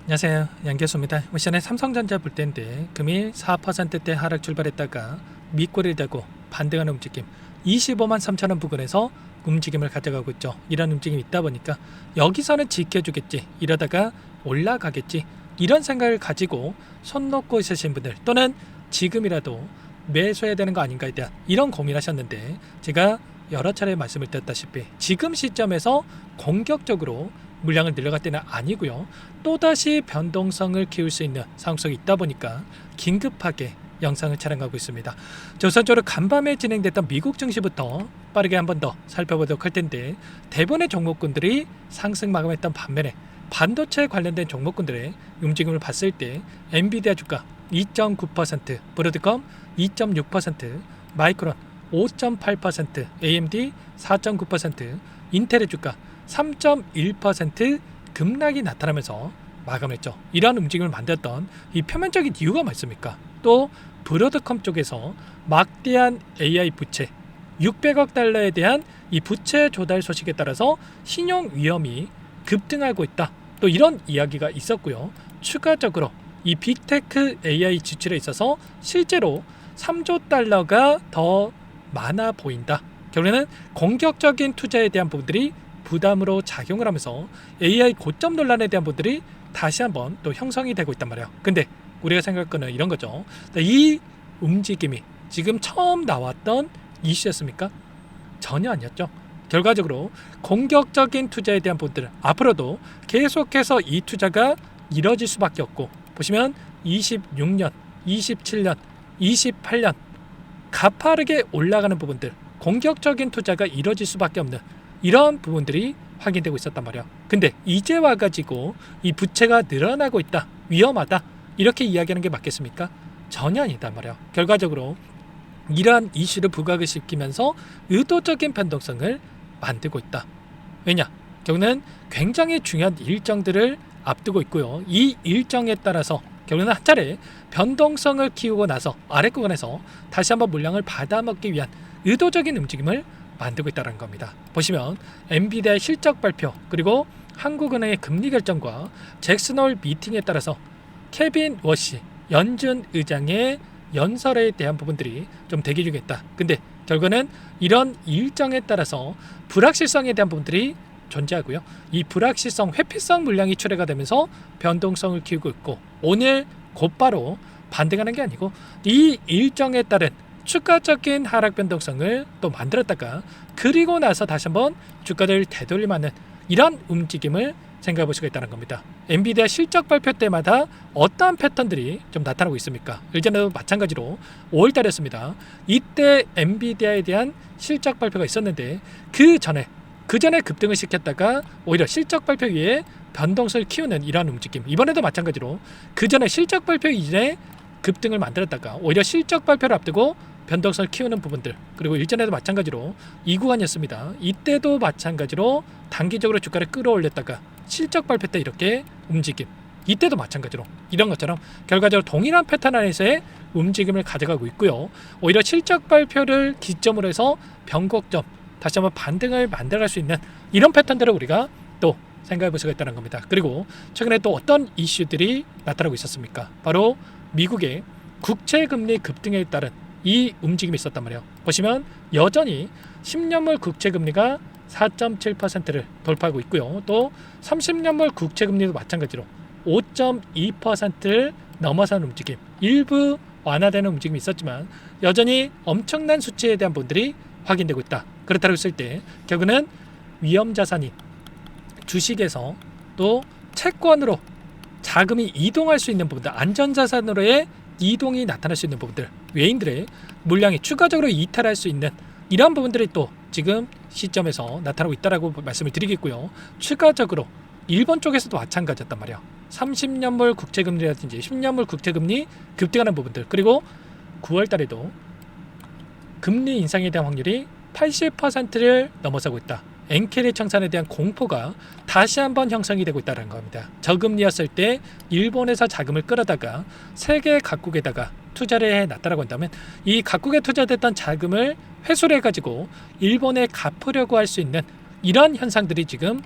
안녕하세요, 양교수입니다. 시간에 삼성전자 볼 때인데 금일 4%대 하락 출발했다가 밑꼬리를 대고 반등하는 움직임, 25만 3천원 부근에서 움직임을 가져가고 있죠. 이런 움직임이 있다 보니까 여기서는 지켜주겠지, 이러다가 올라가겠지, 이런 생각을 가지고 손 놓고 있으신 분들, 또는 지금이라도 매수해야 되는 거 아닌가에 대한 이런 고민하셨는데, 제가 여러 차례 말씀을 드렸다시피 지금 시점에서 공격적으로 물량을 늘려갈 때는 아니고요, 또다시 변동성을 키울 수 있는 상황 속에 있다 보니까 긴급하게 영상을 촬영하고 있습니다. 우선적으로 간밤에 진행됐던 미국 증시부터 빠르게 한 번 더 살펴보도록 할 텐데, 대부분의 종목군들이 상승 마감했던 반면에 반도체 관련된 종목군들의 움직임을 봤을 때 엔비디아 주가 2.9%, 브로드컴 2.6%, 마이크론 5.8%, AMD 4.9%, 인텔의 주가 3.1% 급락이 나타나면서 마감했죠. 이러한 움직임을 만들었던 이 표면적인 이유가 뭐습니까? 또 브로드컴 쪽에서 막대한 AI 부채 600억 달러에 대한 이 부채 조달 소식에 따라서 신용 위험이 급등하고 있다, 또 이런 이야기가 있었고요. 추가적으로 이 빅테크 AI 지출에 있어서 실제로 3조 달러가 더 많아 보인다. 결국에는 공격적인 투자에 대한 부분들이 부담으로 작용을 하면서 AI 고점 논란에 대한 부분들이 다시 한번 또 형성이 되고 있단 말이에요. 근데 우리가 생각할 거는 이런 거죠. 이 움직임이 지금 처음 나왔던 이슈였습니까? 전혀 아니었죠. 결과적으로 공격적인 투자에 대한 부분들, 앞으로도 계속해서 이 투자가 이뤄질 수밖에 없고, 보시면 26년, 27년, 28년 가파르게 올라가는 부분들, 공격적인 투자가 이뤄질 수밖에 없는 이런 부분들이 확인되고 있었단 말이야. 근데 이제 와가지고 이 부채가 늘어나고 있다, 위험하다, 이렇게 이야기하는 게 맞겠습니까? 전혀 아니단 말이야. 결과적으로 이러한 이슈를 부각을 시키면서 의도적인 변동성을 만들고 있다. 왜냐? 결국은 굉장히 중요한 일정들을 앞두고 있고요. 이 일정에 따라서 결국은 한 차례 변동성을 키우고 나서 아래 구간에서 다시 한번 물량을 받아먹기 위한 의도적인 움직임을 만들고 있다는 겁니다. 보시면 엔비디아의 실적 발표, 그리고 한국은행의 금리 결정과 잭슨홀 미팅에 따라서 케빈 워시 연준 의장의 연설에 대한 부분들이 좀 대기 중에 있다. 근데 결과는 이런 일정에 따라서 불확실성에 대한 부분들이 존재하고요. 이 불확실성, 회피성 물량이 출회가 되면서 변동성을 키우고 있고, 오늘 곧바로 반등하는 게 아니고 이 일정에 따른 추가적인 하락 변동성을 또 만들었다가 그리고 나서 다시 한번 주가를 되돌림하는 이런 움직임을 생각해 볼 수가 있다는 겁니다. 엔비디아 실적 발표 때마다 어떠한 패턴들이 좀 나타나고 있습니까? 예전에도 마찬가지로 5월달이었습니다. 이때 엔비디아에 대한 실적 발표가 있었는데 그 전에 급등을 시켰다가 오히려 실적 발표 이후에 변동성을 키우는 이러한 움직임, 이번에도 마찬가지로 그 전에 실적 발표 이전에 급등을 만들었다가 오히려 실적 발표를 앞두고 변동성을 키우는 부분들, 그리고 일전에도 마찬가지로 이 구간이었습니다. 이때도 마찬가지로 단기적으로 주가를 끌어올렸다가 실적 발표 때 이렇게 움직임, 이때도 마찬가지로 이런 것처럼 결과적으로 동일한 패턴 안에서의 움직임을 가져가고 있고요. 오히려 실적 발표를 기점으로 해서 변곡점, 다시 한번 반등을 만들어갈 수 있는 이런 패턴들을 우리가 또 생각해 볼 수가 있다는 겁니다. 그리고 최근에 또 어떤 이슈들이 나타나고 있었습니까? 바로 미국의 국채금리 급등에 따른 이 움직임이 있었단 말이에요. 보시면 여전히 10년물 국채금리가 4.7%를 돌파하고 있고요. 또 30년물 국채금리도 마찬가지로 5.2%를 넘어서는 움직임, 일부 완화되는 움직임이 있었지만 여전히 엄청난 수치에 대한 부분들이 확인되고 있다. 그렇다고 했을 때 결국은 위험자산인 주식에서 또 채권으로 자금이 이동할 수 있는 부분들, 안전자산으로의 이동이 나타날 수 있는 부분들, 외인들의 물량이 추가적으로 이탈할 수 있는 이런 부분들이 또 지금 시점에서 나타나고 있다라고 말씀을 드리겠고요. 추가적으로 일본 쪽에서도 마찬가지였단 말이에요. 30년물 국채금리라든지 10년물 국채금리 급등하는 부분들, 그리고 9월 달에도 금리 인상에 대한 확률이 80%를 넘어서고 있다. 엔캐리 청산에 대한 공포가 다시 한번 형성이 되고 있다는 겁니다. 저금리였을 때 일본에서 자금을 끌어다가 세계 각국에다가 투자를 해놨다라고 한다면 이 각국에 투자됐던 자금을 회수를 해가지고 일본에 갚으려고 할 수 있는 이런 현상들이 지금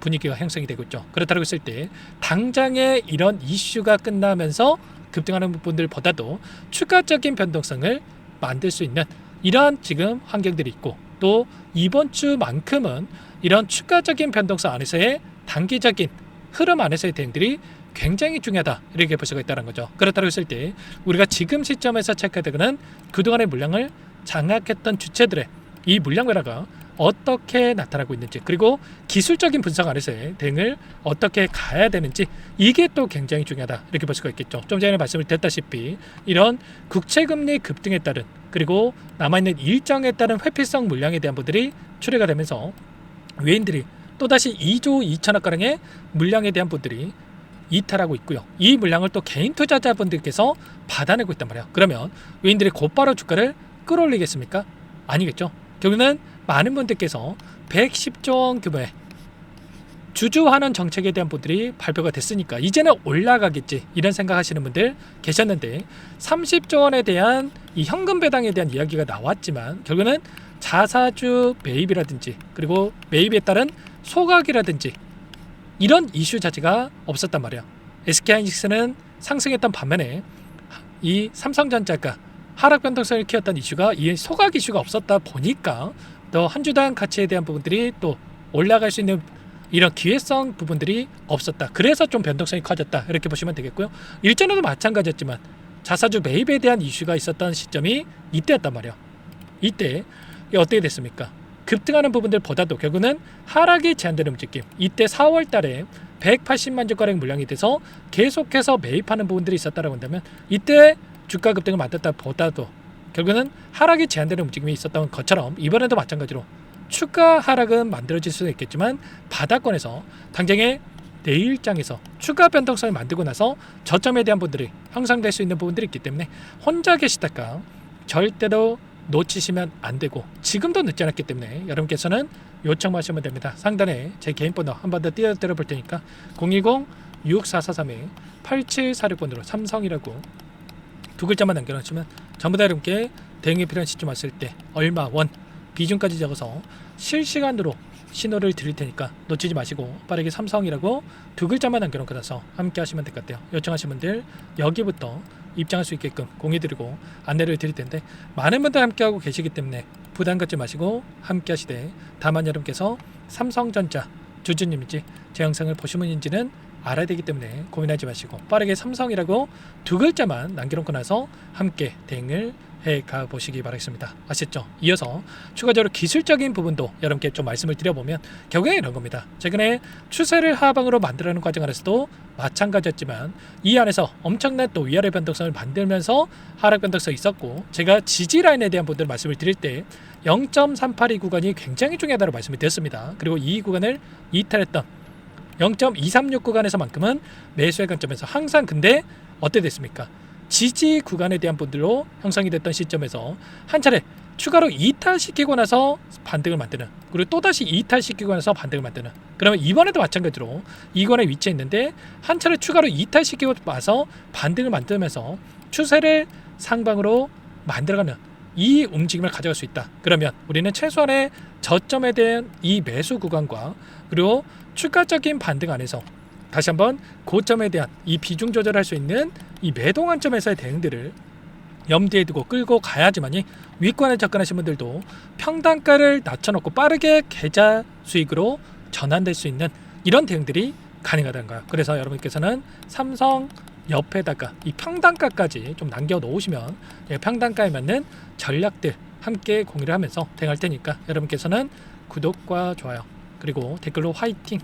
분위기가 형성이 되고 있죠. 그렇다고 했을 때 당장에 이런 이슈가 끝나면서 급등하는 분들보다도 추가적인 변동성을 만들 수 있는 이러한 지금 환경들이 있고, 또 이번 주만큼은 이런 추가적인 변동성 안에서의 단기적인 흐름 안에서의 대응들이 굉장히 중요하다, 이렇게 볼 수가 있다는 거죠. 그렇다고 했을 때 우리가 지금 시점에서 체크되는 그동안의 물량을 장악했던 주체들의 이 물량 변화가 어떻게 나타나고 있는지, 그리고 기술적인 분석 안에서의 대응을 어떻게 가야 되는지, 이게 또 굉장히 중요하다, 이렇게 볼 수가 있겠죠. 좀 전에 말씀을 드렸다시피 이런 국채금리 급등에 따른, 그리고 남아있는 일정에 따른 회피성 물량에 대한 부분들이 출회가 되면서 외인들이 또다시 2조 2천억가량의 물량에 대한 부분들이 이탈하고 있고요. 이 물량을 또 개인 투자자분들께서 받아내고 있단 말이에요. 그러면 외인들이 곧바로 주가를 끌어올리겠습니까? 아니겠죠. 결국은 많은 분들께서 110조 원 규모의 주주환원 정책에 대한 분들이 발표가 됐으니까 이제는 올라가겠지, 이런 생각하시는 분들 계셨는데, 30조 원에 대한 이 현금 배당에 대한 이야기가 나왔지만 결국은 자사주 매입이라든지, 그리고 매입에 따른 소각이라든지 이런 이슈 자체가 없었단 말이야. SK하이닉스는 상승했던 반면에 이 삼성전자가 하락 변동성을 키웠던 이슈가, 이 소각 이슈가 없었다 보니까 또 한 주당 가치에 대한 부분들이 또 올라갈 수 있는 이런 기회성 부분들이 없었다. 그래서 좀 변동성이 커졌다, 이렇게 보시면 되겠고요. 일전에도 마찬가지였지만 자사주 매입에 대한 이슈가 있었던 시점이 이때였단 말이에요. 이때 어떻게 됐습니까? 급등하는 부분들보다도 결국은 하락이 제한되는 움직임. 이때 4월 달에 180만 주가량 물량이 돼서 계속해서 매입하는 부분들이 있었다고 한다면, 이때 주가 급등을 만들었다 보다도 결국은 하락이 제한되는 움직임이 있었던 것처럼 이번에도 마찬가지로 추가 하락은 만들어질 수도 있겠지만 바닥권에서 당장에 내일장에서 추가 변동성을 만들고 나서 저점에 대한 부분들이 형성될 수 있는 부분들이 있기 때문에 혼자 계시다가 절대로 놓치시면 안 되고, 지금도 늦지 않았기 때문에 여러분께서는 요청하시면 됩니다. 상단에 제 개인 번호 한 번 더 띄워드려 볼 테니까 010-6443-8746번으로 삼성이라고 두 글자만 남겨놓으시면 전부 다 여러분께 대응이 필요한 시점 왔을 때 얼마 원 비중까지 적어서 실시간으로 신호를 드릴 테니까 놓치지 마시고 빠르게 삼성이라고 두 글자만 남겨놓고 나서 함께 하시면 될 것 같아요. 요청하신 분들 여기부터 입장할 수 있게끔 공유드리고 안내를 드릴 텐데, 많은 분들 함께하고 계시기 때문에 부담 갖지 마시고 함께 하시되, 다만 여러분께서 삼성전자 주주님인지 제 영상을 보신 분인지는 알아야 되기 때문에 고민하지 마시고 빠르게 삼성이라고 두 글자만 남겨놓고 나서 함께 대응을 해가 보시기 바라겠습니다. 아셨죠? 이어서 추가적으로 기술적인 부분도 여러분께 좀 말씀을 드려보면 결국에 이런 겁니다. 최근에 추세를 하방으로 만들어가는 과정 안에서도 마찬가지였지만 이 안에서 엄청난 또 위아래 변동성을 만들면서 하락 변동성이 있었고, 제가 지지 라인에 대한 부분들 말씀을 드릴 때 0.382 구간이 굉장히 중요하다고 말씀을 드렸습니다. 그리고 이 구간을 이탈했던 0.236 구간에서만큼은 매수의 관점에서 항상, 근데 어때 됐습니까? 지지 구간에 대한 분들로 형성이 됐던 시점에서 한 차례 추가로 이탈시키고 나서 반등을 만드는, 그리고 또다시 이탈시키고 나서 반등을 만드는, 그러면 이번에도 마찬가지로 이 구간에 위치해 있는데 한 차례 추가로 이탈시키고 와서 반등을 만들면서 추세를 상방으로 만들어가는 이 움직임을 가져갈 수 있다. 그러면 우리는 최소한의 저점에 대한 이 매수 구간과 그리고 추가적인 반등 안에서 다시 한번 고점에 대한 이 비중 조절할 수 있는 이 매도 관점에서의 대응들을 염두에 두고 끌고 가야지만이 윗권에 접근하신 분들도 평단가를 낮춰놓고 빠르게 계좌 수익으로 전환될 수 있는 이런 대응들이 가능하다는 거예요. 그래서 여러분께서는 삼성 옆에다가 이 평단가까지 좀 남겨 놓으시면 평단가에 맞는 전략들 함께 공유를 하면서 대응할 테니까 여러분께서는 구독과 좋아요 그리고 댓글로 화이팅,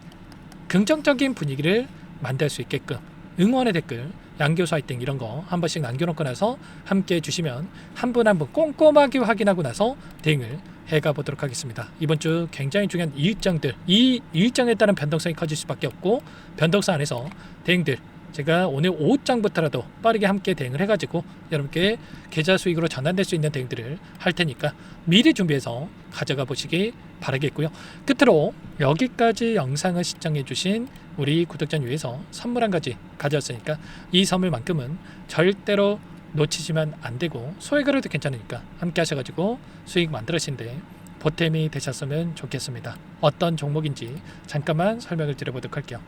긍정적인 분위기를 만들 수 있게끔 응원의 댓글, 양교수 화이팅 이런 거 한 번씩 남겨놓고 나서 함께 해주시면 한 분 한 분 꼼꼼하게 확인하고 나서 대응을 해가 보도록 하겠습니다. 이번 주 굉장히 중요한 일정들, 이 일정에 따른 변동성이 커질 수밖에 없고, 변동성 안에서 대응들 제가 오늘 오후장부터라도 빠르게 함께 대응을 해가지고 여러분께 계좌 수익으로 전환될 수 있는 대응들을 할 테니까 미리 준비해서 가져가 보시기 바라겠고요. 끝으로 여기까지 영상을 시청해 주신 우리 구독자님 위해서 선물 한 가지 가져왔으니까 이 선물만큼은 절대로 놓치시면 안 되고, 소액으로도 괜찮으니까 함께 하셔가지고 수익 만들으시는데 보탬이 되셨으면 좋겠습니다. 어떤 종목인지 잠깐만 설명을 드려보도록 할게요.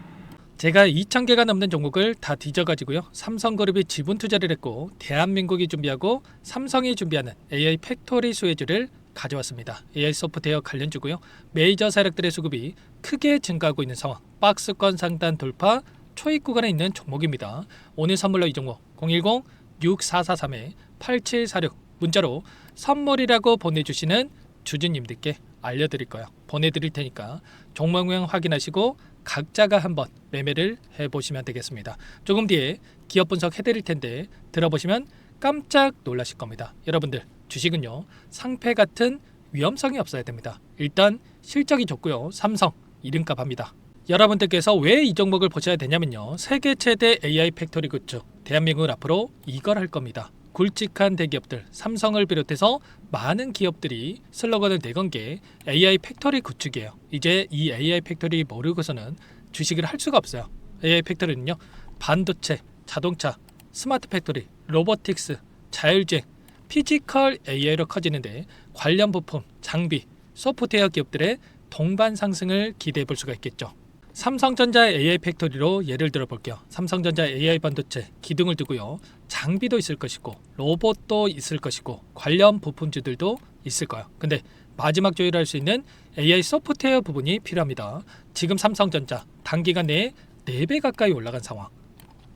제가 2,000개가 넘는 종목을 다 뒤져가지고요. 삼성그룹이 지분 투자를 했고 대한민국이 준비하고 삼성이 준비하는 AI 팩토리 수혜주를 가져왔습니다. AI 소프트웨어 관련주고요. 메이저 세력들의 수급이 크게 증가하고 있는 상황. 박스권 상단 돌파 초입 구간에 있는 종목입니다. 오늘 선물로 이 종목 010-6443-8746 문자로 선물이라고 보내주시는 주주님들께 알려드릴 거예요. 보내드릴 테니까 종목명 확인하시고 각자가 한번 매매를 해보시면 되겠습니다. 조금 뒤에 기업 분석 해드릴 텐데 들어보시면 깜짝 놀라실 겁니다. 여러분들 주식은요 상패 같은 위험성이 없어야 됩니다. 일단 실적이 좋고요. 삼성 이름값 합니다. 여러분들께서 왜 이 종목을 보셔야 되냐면요. 세계 최대 AI 팩토리 굿즈 대한민국은 앞으로 이걸 할 겁니다. 굵직한 대기업들 삼성을 비롯해서 많은 기업들이 슬로건을 내건 게 AI 팩토리 구축이에요. 이제 이 AI 팩토리 모르고서는 주식을 할 수가 없어요. AI 팩토리는요 반도체, 자동차, 스마트 팩토리, 로보틱스, 자율주행, 피지컬 AI로 커지는데 관련 부품, 장비, 소프트웨어 기업들의 동반 상승을 기대해 볼 수가 있겠죠. 삼성전자 AI 팩토리로 예를 들어 볼게요. 삼성전자 AI 반도체 기둥을 두고요. 장비도 있을 것이고 로봇도 있을 것이고 관련 부품주들도 있을 거예요. 근데 마지막 조율할 수 있는 AI 소프트웨어 부분이 필요합니다. 지금 삼성전자 단기간 내에 4배 가까이 올라간 상황.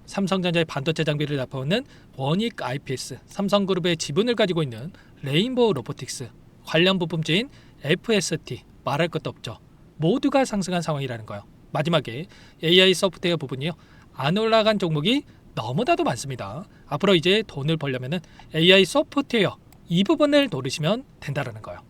삼성전자의 반도체 장비를 납품하는 원익 IPS, 삼성그룹의 지분을 가지고 있는 레인보우 로보틱스, 관련 부품주인 FST 말할 것도 없죠. 모두가 상승한 상황이라는 거예요. 마지막에 AI 소프트웨어 부분이요. 안 올라간 종목이 너무나도 많습니다. 앞으로 이제 돈을 벌려면 AI 소프트웨어 이 부분을 노리시면 된다는 거예요.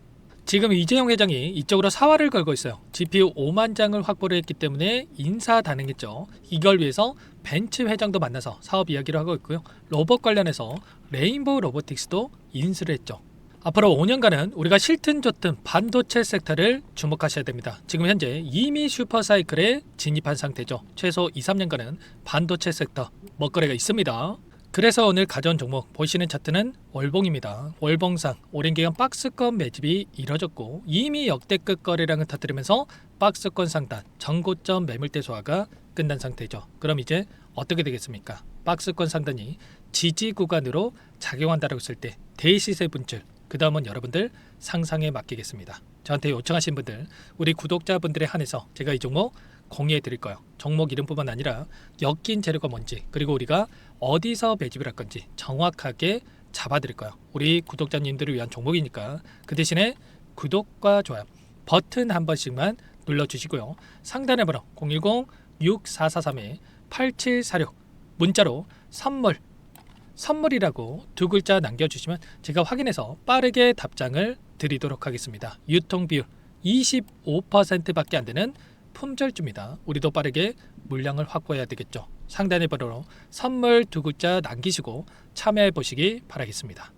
지금 이재용 회장이 이쪽으로 사활을 걸고 있어요. GPU 5만 장을 확보를 했기 때문에 인사단행했죠. 이걸 위해서 벤츠 회장도 만나서 사업 이야기를 하고 있고요. 로봇 관련해서 레인보우 로보틱스도 인수를 했죠. 앞으로 5년간은 우리가 싫든 좋든 반도체 섹터를 주목하셔야 됩니다. 지금 현재 이미 슈퍼사이클에 진입한 상태죠. 최소 2, 3년간은 반도체 섹터 먹거리가 있습니다. 그래서 오늘 가져온 종목 보시는 차트는 월봉입니다. 월봉상 오랜 기간 박스권 매집이 이뤄졌고 이미 역대급 거래량을 터뜨리면서 박스권 상단 전고점 매물대 소화가 끝난 상태죠. 그럼 이제 어떻게 되겠습니까? 박스권 상단이 지지 구간으로 작용한다고 했을 때 대시세 분출 그 다음은 여러분들 상상에 맡기겠습니다. 저한테 요청하신 분들 우리 구독자분들에 한해서 제가 이 종목 공유해 드릴 거예요. 종목 이름뿐만 아니라 엮인 재료가 뭔지 그리고 우리가 어디서 매집을 할 건지 정확하게 잡아 드릴 거예요. 우리 구독자님들을 위한 종목이니까 그 대신에 구독과 좋아요 버튼 한 번씩만 눌러주시고요. 상단의 번호 010-6443-8746 문자로 선물이라고 2글자 남겨주시면 제가 확인해서 빠르게 답장을 드리도록 하겠습니다. 유통비율 25%밖에 안 되는 품절주입니다. 우리도 빠르게 물량을 확보해야 되겠죠. 상단의 번호로 선물 2글자 남기시고 참여해 보시기 바라겠습니다.